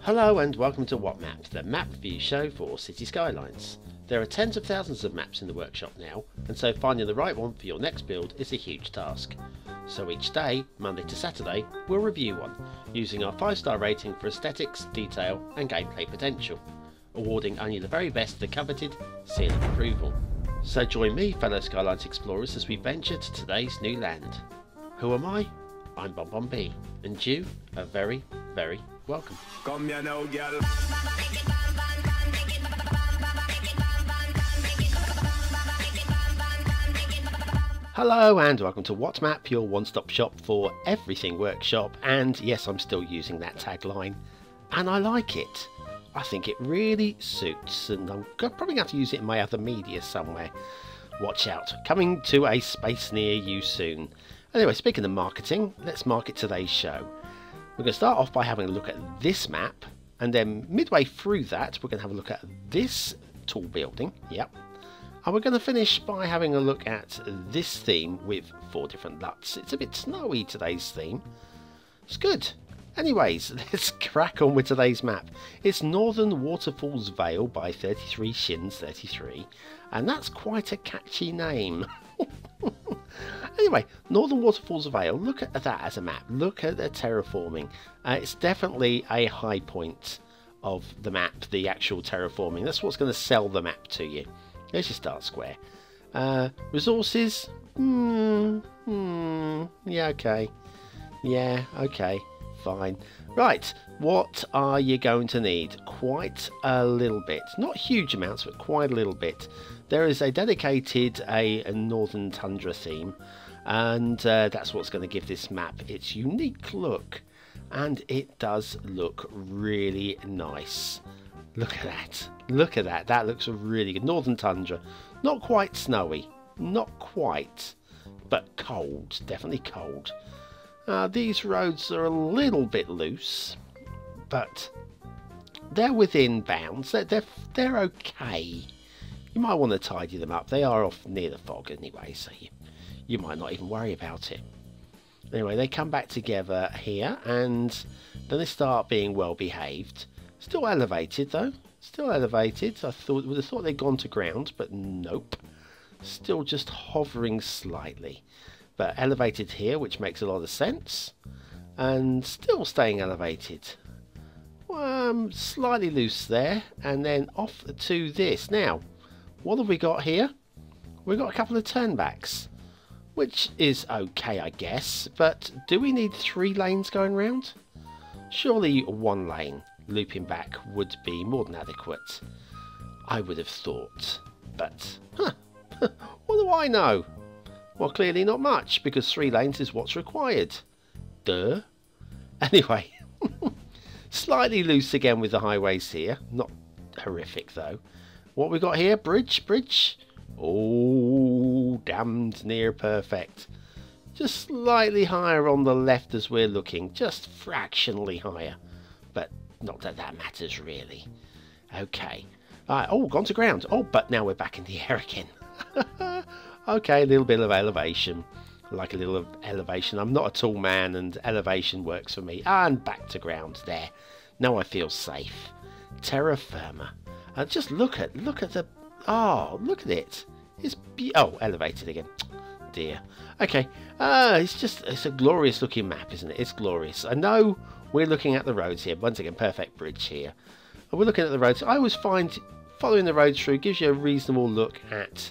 Hello and welcome to What Map, the map review show for Cities Skylines. There are tens of thousands of maps in the workshop now, and so finding the right one for your next build is a huge task. So each day, Monday to Saturday, we'll review one, using our 5-star rating for aesthetics, detail and gameplay potential, awarding only the very best the coveted seal of approval. So join me, fellow Skylines explorers, as we venture to today's new land. Who am I? I'm BonBonB, and you are very, very welcome. Come here now, girl. Hello and welcome to What Map, your one-stop shop for everything workshop, and yes, I'm still using that tagline, and I like it. I think it really suits, and I'm probably going to use it in my other media somewhere. Watch out, coming to a space near you soon. Anyway, speaking of marketing, let's market today's show. We're going to start off by having a look at this map, and then midway through that we're going to have a look at this tall building, yep. And we're going to finish by having a look at this theme with 4 different LUTs. It's a bit snowy, today's theme. It's good. Anyways, let's crack on with today's map. It's Northern Waterfalls Vale by 33 Shins 33, and that's quite a catchy name. Anyway, Northern Waterfalls Vale, look at that as a map. Look at the terraforming. It's definitely a high point of the map, the actual terraforming. That's what's going to sell the map to you. There's your start square. Resources? Yeah, okay. Yeah, okay. Fine. Right, what are you going to need? Quite a little bit. Not huge amounts, but quite a little bit. There is a dedicated a Northern Tundra theme, and that's what's going to give this map its unique look. And it does look really nice. Look at that. Look at that. That looks really good. Northern Tundra. Not quite snowy. Not quite. But cold. Definitely cold. These roads are a little bit loose, but they're within bounds. They're okay. You might want to tidy them up. They are off near the fog anyway, so you might not even worry about it. Anyway, they come back together here, and then they start being well behaved. Still elevated though. Still elevated. I would have thought they'd gone to ground, but nope. Still just hovering slightly. But elevated here, which makes a lot of sense, and still staying elevated. Slightly loose there, and then off to this. Now, what have we got here? We've got a couple of turnbacks, which is okay, I guess, but do we need 3 lanes going round? Surely 1 lane looping back would be more than adequate, I would have thought, but what do I know? Well, clearly not much, because 3 lanes is what's required. Duh. Anyway, slightly loose again with the highways here. Not horrific, though. What we got here? Bridge. Oh, damned near perfect. Just slightly higher on the left as we're looking. Just fractionally higher. But not that that matters, really. Okay. Oh, gone to ground. Oh, but now we're back in the air again. Okay, a little bit of elevation. I like a little elevation. I'm not a tall man, and elevation works for me. And back to ground there. Now I feel safe. Terra firma. Just look at the. Oh, look at it. It's elevated again. Dear. Okay. It's a glorious looking map, isn't it? It's glorious. I know we're looking at the roads here. Once again, perfect bridge here. And we're looking at the roads. I always find following the roads through gives you a reasonable look at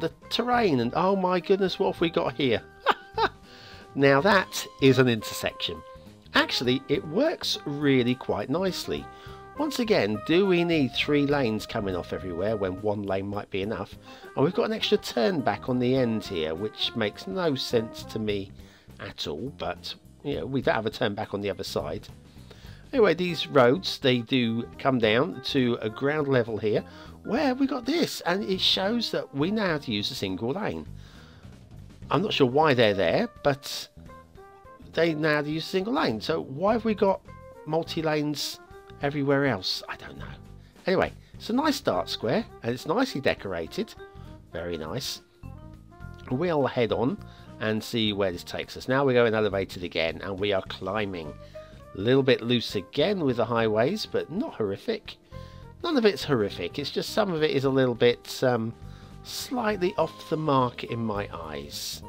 the terrain, and oh my goodness, what have we got here? Now that is an intersection. Actually, it works really quite nicely. Once again, do we need 3 lanes coming off everywhere when 1 lane might be enough? And we've got an extra turn back on the end here, which makes no sense to me at all, but you know, we don't have a turn back on the other side. Anyway, these roads, they do come down to a ground level here, where we got this, and it shows that we know how to use a single lane. I'm not sure why they're there, but they know how to use a single lane. So why have we got multi-lanes everywhere else? I don't know. Anyway, it's a nice start square, and it's nicely decorated. Very nice. We'll head on and see where this takes us. Now we're going elevated again, and we are climbing. A little bit loose again with the highways, but not horrific. None of it's horrific. It's just some of it is a little bit slightly off the mark in my eyes.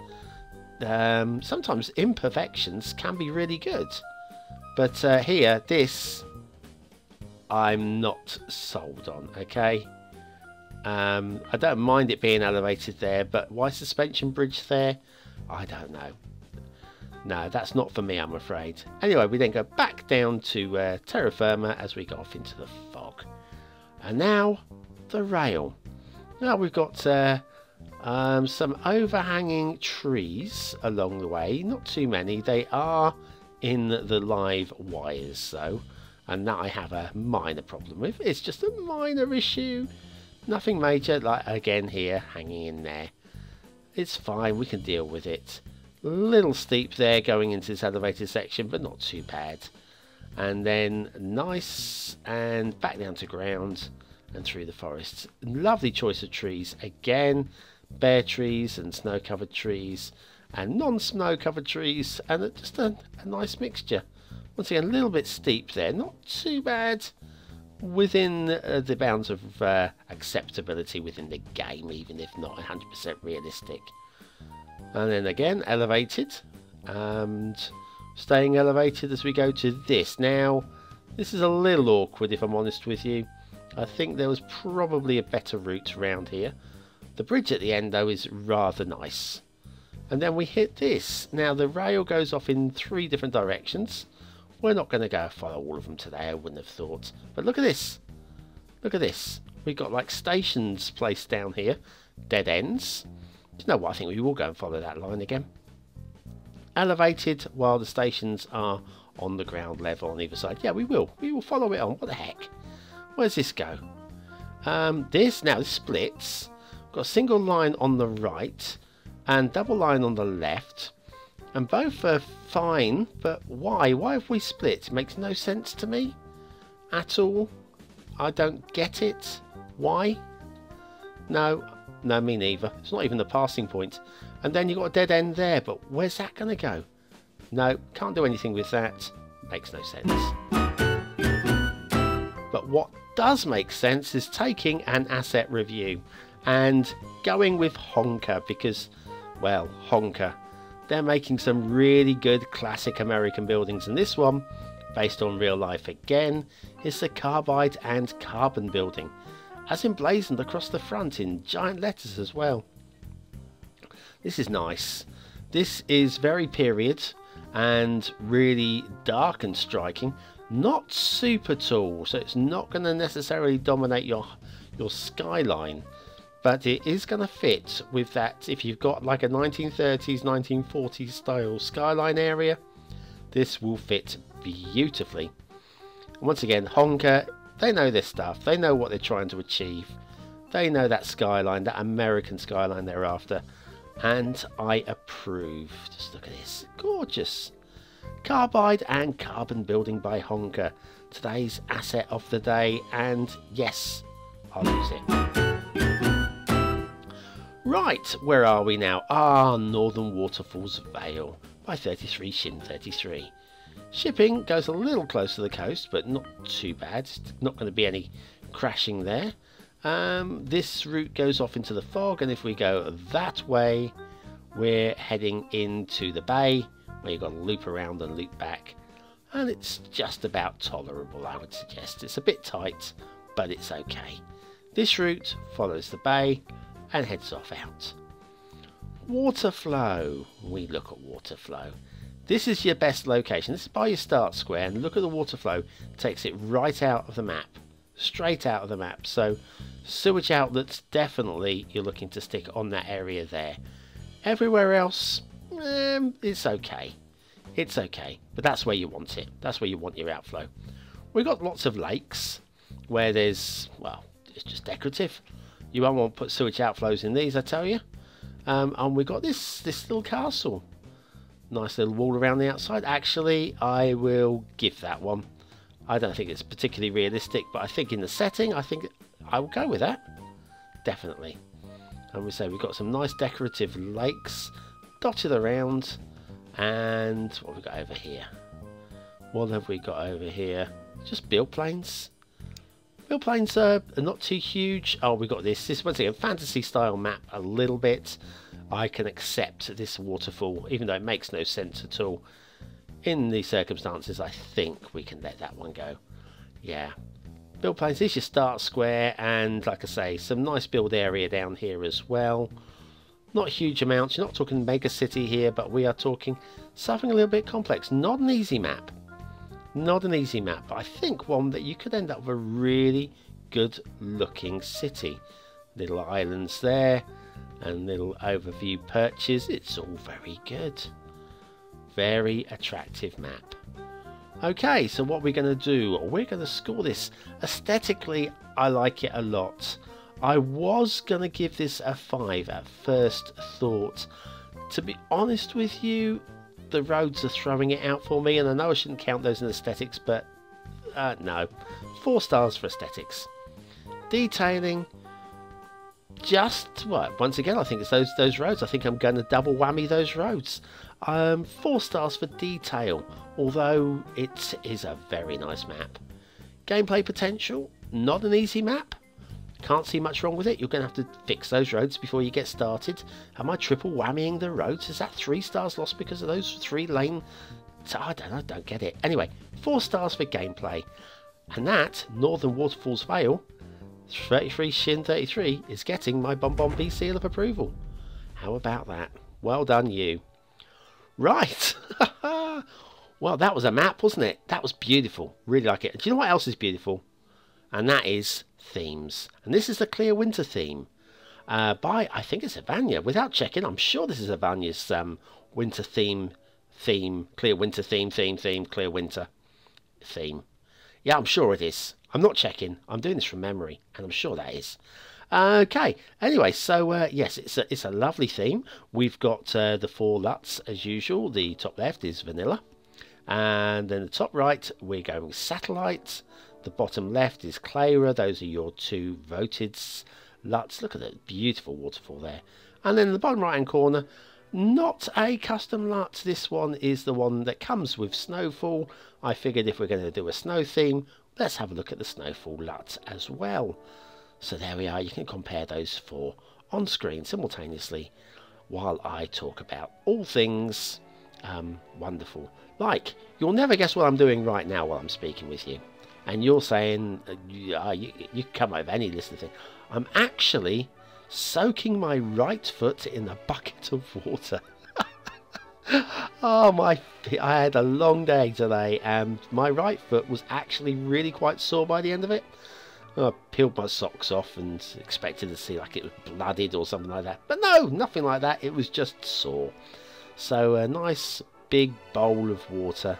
Sometimes imperfections can be really good. But here, this, I'm not sold on, okay? I don't mind it being elevated there, but why suspension bridge there? I don't know. No, that's not for me, I'm afraid. Anyway, we then go back down to terra firma as we go off into the fog. And now, the rail. Now we've got some overhanging trees along the way. Not too many. They are in the live wires, though. And that I have a minor problem with. It's just a minor issue. Nothing major, like again here, hanging in there. It's fine, we can deal with it. Little steep there going into this elevated section, but not too bad. And then nice and back down to ground and through the forest. Lovely choice of trees. Again, bare trees and snow-covered trees and non-snow-covered trees, and just a nice mixture. Once again, a little bit steep there, not too bad. Within the bounds of acceptability within the game, even if not 100% realistic. And then again, elevated, and staying elevated as we go to this. Now, this is a little awkward if I'm honest with you. I think there was probably a better route around here. The bridge at the end though is rather nice. And then we hit this. Now the rail goes off in 3 different directions. We're not going to go follow all of them today, I wouldn't have thought. But look at this. Look at this. We've got like stations placed down here. Dead ends. Do you know what? I think we will go and follow that line again. Elevated while the stations are on the ground level on either side. Yeah, we will. We will follow it on. What the heck? Where's this go? This splits. We've got a single line on the right and double line on the left. And both are fine, but why? Why have we split? It makes no sense to me at all. I don't get it. Why? No, me neither. It's not even the passing point. And then you've got a dead end there, but where's that going to go? No, can't do anything with that. Makes no sense. But what does make sense is taking an asset review and going with Honker because, well, Honker. They're making some really good classic American buildings, and this one, based on real life again, is the Carbide and Carbon Building, as emblazoned across the front in giant letters as well. This is nice. This is very period and really dark and striking. Not super tall, so it's not going to necessarily dominate your skyline. But it is going to fit with that. If you've got like a 1930s, 1940s style skyline area, this will fit beautifully. And once again, Honker, they know their stuff. They know what they're trying to achieve. They know that skyline, that American skyline they're after. And I approve. Just look at this. Gorgeous. Carbide and Carbon Building by Honker. Today's asset of the day. And yes, I'll use it. Right, where are we now? Northern Waterfalls Vale by 33 Shin 33. Shipping goes a little close to the coast, but not too bad. It's not going to be any crashing there. This route goes off into the fog, and if we go that way, we're heading into the bay, where you've got to loop around and loop back. And it's just about tolerable, I would suggest. It's a bit tight, but it's okay. This route follows the bay and heads off out. Water flow. We look at water flow. This is your best location. This is by your start square, and look at the water flow. It takes it right out of the map, straight out of the map. So sewage outlets, definitely you're looking to stick on that area there. Everywhere else, it's okay. It's okay, but that's where you want it. That's where you want your outflow. We've got lots of lakes where there's, well, it's just decorative. You won't want to put sewage outflows in these, I tell you. And we've got this little castle. Nice little wall around the outside. Actually, I will give that one. I don't think it's particularly realistic, but I think in the setting, I think I will go with that. Definitely. And we say we've got some nice decorative lakes dotted around. And what have we got over here? What have we got over here? Just build planes. Build planes are not too huge. Oh, we got this. This once again fantasy style map a little bit. I can accept this waterfall, even though it makes no sense at all. In the circumstances, I think we can let that one go. Yeah. Build planes, this is your start square, and like I say, some nice build area down here as well. Not huge amounts, you're not talking mega city here, but we are talking something a little bit complex. Not an easy map. Not an easy map, but I think one that you could end up with a really good looking city. Little islands there, and little overview perches. It's all very good. Very attractive map. Okay, so what we're going to do, we're going to score this. Aesthetically, I like it a lot. I was going to give this a 5 at first thought. To be honest with you, the roads are throwing it out for me, and I know I shouldn't count those in aesthetics, but no. 4 stars for aesthetics. Detailing, just, well, once again, I think it's those roads. I think I'm going to double whammy those roads. 4 stars for detail, although it is a very nice map. Gameplay potential, not an easy map. Can't see much wrong with it. You're going to have to fix those roads before you get started. Am I triple whammying the roads? Is that 3 stars lost because of those 3 lane? I don't know, I don't get it. Anyway, 4 stars for gameplay. And that, Northern Waterfalls Vale, 33 Shin 33, is getting my BonBonB seal of approval. How about that? Well done, you. Right. Well, that was a map, wasn't it? That was beautiful. Really like it. Do you know what else is beautiful? And that is themes. And this is the Clear Winter theme by, I think it's Avanya. Without checking, I'm sure this is Avanya's winter theme, Clear Winter theme, Clear Winter theme. Yeah, I'm sure it is. I'm not checking. I'm doing this from memory, and I'm sure that is. Okay, anyway, so yes, it's a lovely theme. We've got the 4 LUTs as usual. The top left is vanilla, and then the top right we're going satellite. The bottom left is Cleyra. Those are your 2 voted LUTs. Look at that beautiful waterfall there. And then in the bottom right hand corner, not a custom LUT. This one is the one that comes with Snowfall. I figured if we're going to do a snow theme, let's have a look at the Snowfall LUT as well. So there we are. You can compare those 4 on screen simultaneously while I talk about all things wonderful. Like, you'll never guess what I'm doing right now while I'm speaking with you. And you're saying, you can come up with any list of things. I'm actually soaking my right foot in a bucket of water. Oh, I had a long day today, and my right foot was actually really quite sore by the end of it. I peeled my socks off and expected to see like it was blooded or something like that. But no, nothing like that. It was just sore. So a nice big bowl of water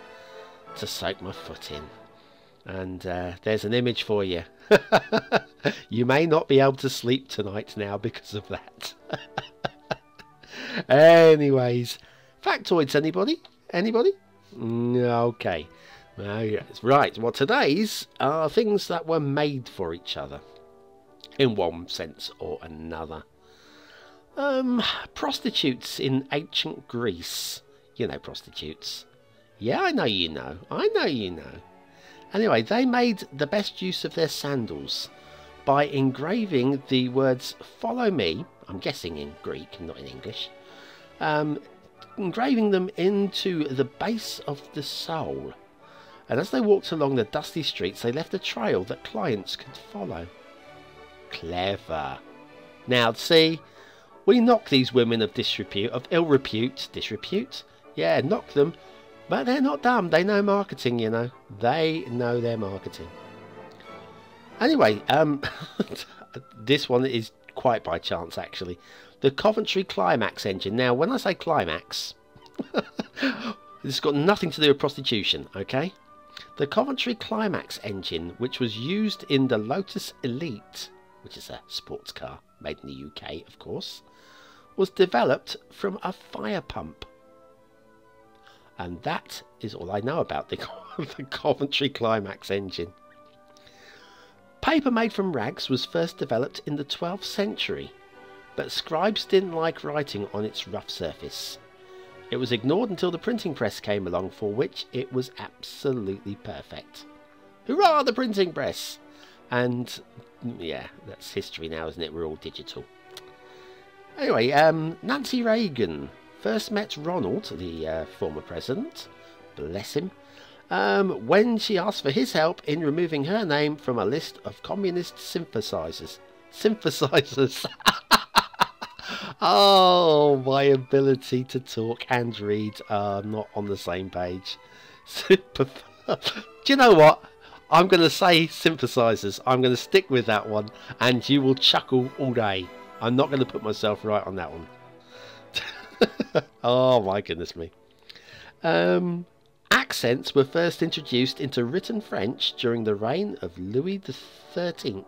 to soak my foot in. And there's an image for you. You may not be able to sleep tonight now because of that. Anyways, factoids, anybody? Anybody? Okay. Right, well, today's are things that were made for each other, in one sense or another. Prostitutes in ancient Greece. You know prostitutes. Yeah, I know you know. I know you know. Anyway, they made the best use of their sandals by engraving the words "follow me," I'm guessing in Greek, not in English, engraving them into the base of the sole. And as they walked along the dusty streets, they left a trail that clients could follow. Clever. Now, see, we knock these women of ill repute, yeah, knock them, but they're not dumb. They know marketing, you know. They know their marketing. Anyway, this one is quite by chance, actually. The Coventry Climax engine. Now, when I say climax, this has got nothing to do with prostitution, okay? The Coventry Climax engine, which was used in the Lotus Elite, which is a sports car made in the UK, of course, was developed from a fire pump. And that is all I know about the Coventry Climax engine. Paper made from rags was first developed in the 12th century, but scribes didn't like writing on its rough surface. It was ignored until the printing press came along, for which it was absolutely perfect. Hurrah, the printing press! And yeah, that's history now, isn't it? We're all digital. Anyway, Nancy Reagan first met Ronald, the former president, bless him, when she asked for his help in removing her name from a list of communist synthesizers. Oh, my ability to talk and read are not on the same page. Do you know what? I'm going to say synthesizers. I'm going to stick with that one, and you will chuckle all day. I'm not going to put myself right on that one. Oh, my goodness me. Accents were first introduced into written French during the reign of Louis XIII.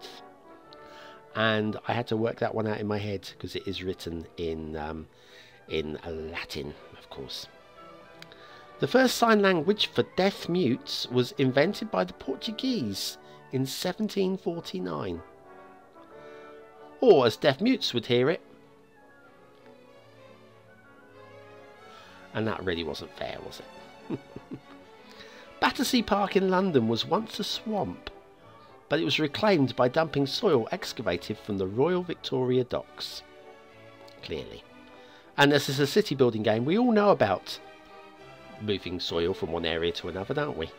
And I had to work that one out in my head because it is written in Latin, of course. The first sign language for deaf mutes was invented by the Portuguese in 1749. Or, as deaf mutes would hear it. And that really wasn't fair, was it? Battersea Park in London was once a swamp, but it was reclaimed by dumping soil excavated from the Royal Victoria Docks. Clearly. And this is a city building game. We all know about moving soil from one area to another, don't we?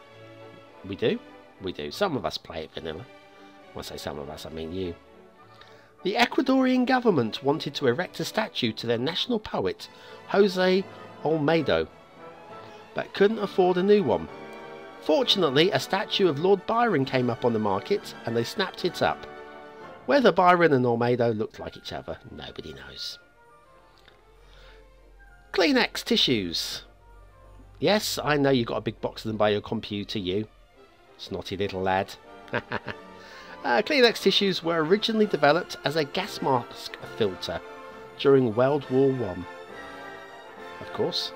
We do? We do. Some of us play it vanilla. When I say some of us, I mean you. The Ecuadorian government wanted to erect a statue to their national poet, Jose Olmedo, but couldn't afford a new one. Fortunately, a statue of Lord Byron came up on the market, and they snapped it up. Whether Byron and Olmedo looked like each other, nobody knows. Kleenex tissues. Yes, I know you got a big box of them by your computer, you snotty little lad. Kleenex tissues were originally developed as a gas mask filter during World War I. Of course.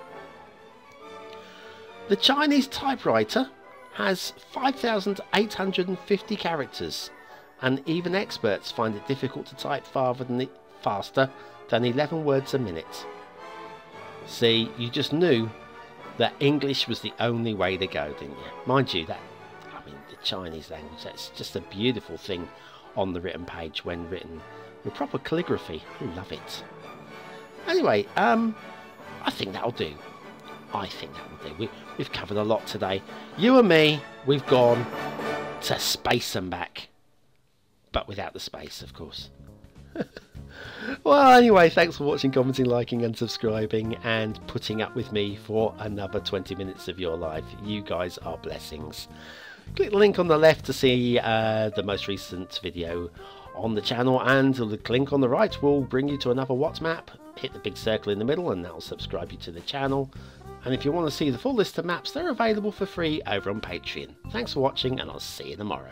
The Chinese typewriter has 5,850 characters, and even experts find it difficult to type faster than 11 words a minute. See, you just knew that English was the only way to go, didn't you? Mind you, the Chinese language, that's just a beautiful thing on the written page when written with proper calligraphy. I love it. Anyway, I think that'll do. We've covered a lot today. You and me, we've gone to space and back. But without the space, of course. Well, anyway, thanks for watching, commenting, liking and subscribing and putting up with me for another 20 minutes of your life. You guys are blessings. Click the link on the left to see the most recent video on the channel, and the link on the right will bring you to another Waltz map. Hit the big circle in the middle and that will subscribe you to the channel. And if you want to see the full list of maps, they're available for free over on Patreon. Thanks for watching, and I'll see you tomorrow.